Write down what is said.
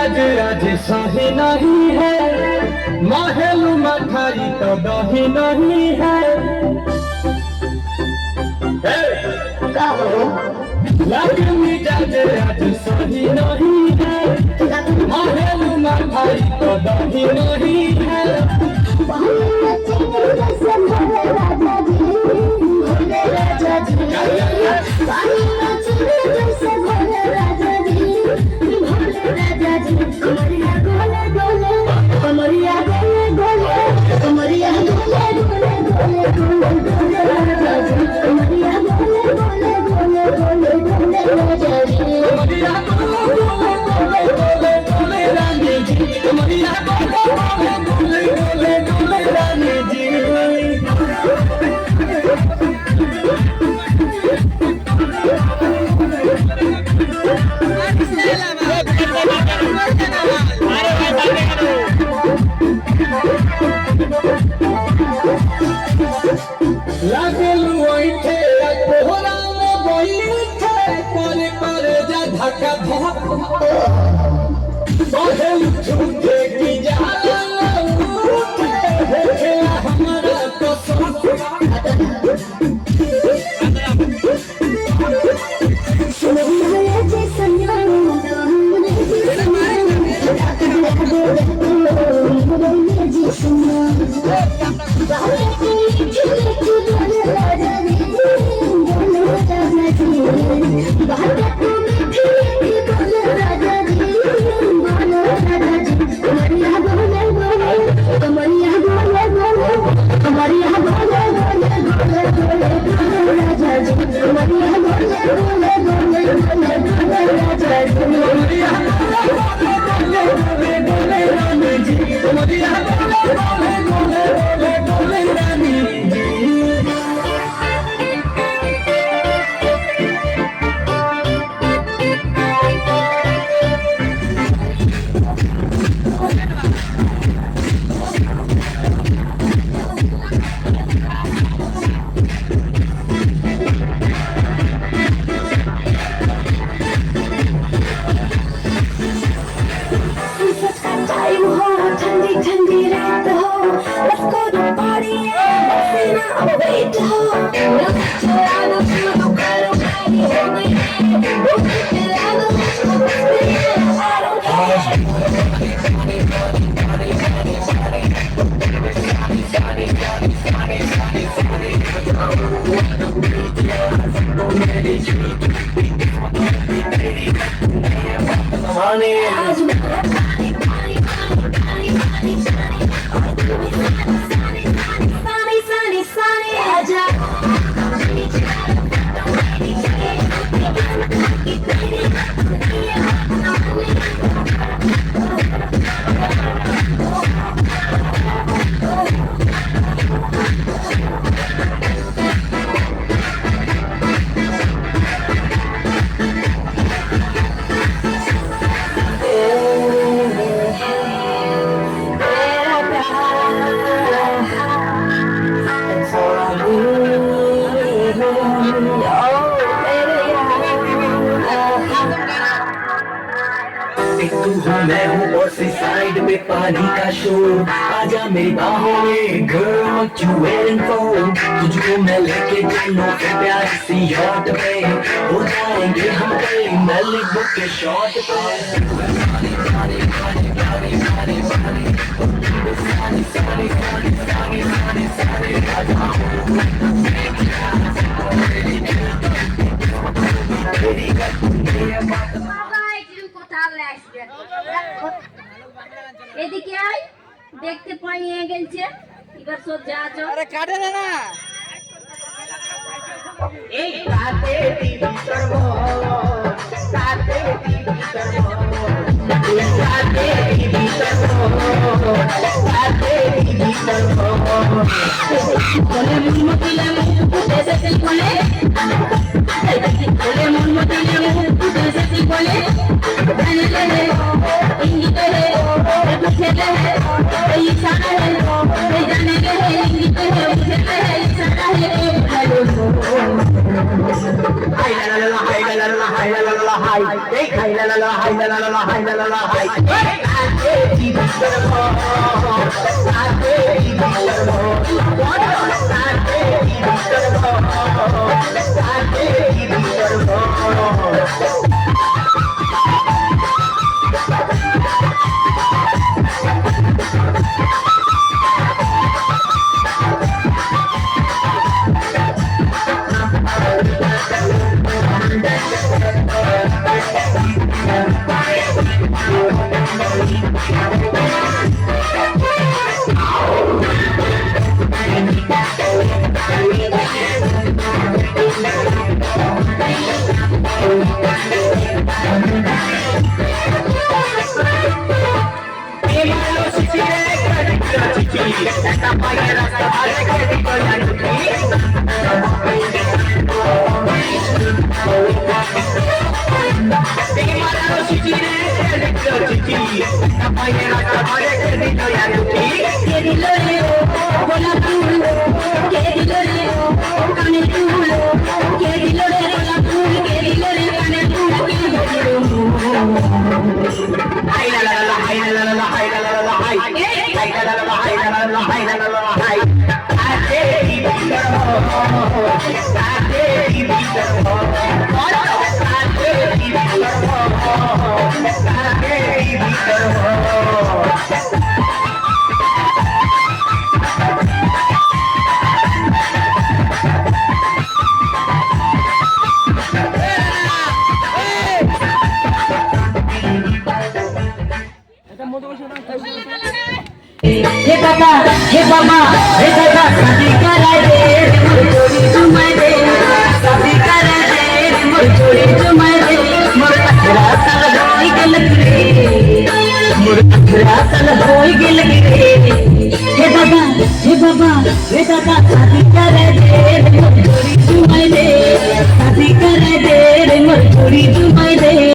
मिजाज आज सही नहीं है, महलू मठाई तो दही नहीं है। लग मिजाज आज सही नहीं है, महलू मठाई तो दही नहीं है। मैं हूँ और सी साइड में पानी का शोर, आजा मेरी बाहों में girl what you waiting for। तुझको मैं लेके चलूं फिर प्यार सी याद में, हो जाएंगे हम कई नली बुक के शॉट এদিকে আয়, দেখতে পাইয়ে গেছে এবার সব যা যা। আরে কাটে না এই রাতে টিভি করব, রাতে টিভি করব, রাতে টিভি করব, রাতে টিভি করব। বলে মন মতিলে মুকুটে সেটি বলে, বলে মন মতিলে মুকুটে সেটি বলে, জানে রে ইঙ্গিত রে বুঝে রে এই ইশারা রে এই জানে রে ইঙ্গিত রে বুঝে রে ইশারা রে ভালো। হাই লা লা লা হাই লা লা লা হাই লা লা লা হাই हाय ला ला ला हाय ला ला ला हाय ला ला ला हाय आते की भीतर हो आते की भीतर हो आते की भीतर हो आते की भीतर हो हे बाबा हे बाबा हे दादा शादी करा दे मोर जोड़ी जुमाई दे शादी करा दे मोर जोड़ी जुमाई दे मोर 18 साल होई गेल रे मोर 18 साल होई गेल रे हे बाबा हे दादा शादी करा दे मोर जोड़ी जुमाई दे शादी करा दे मोर जोड़ी जुमाई दे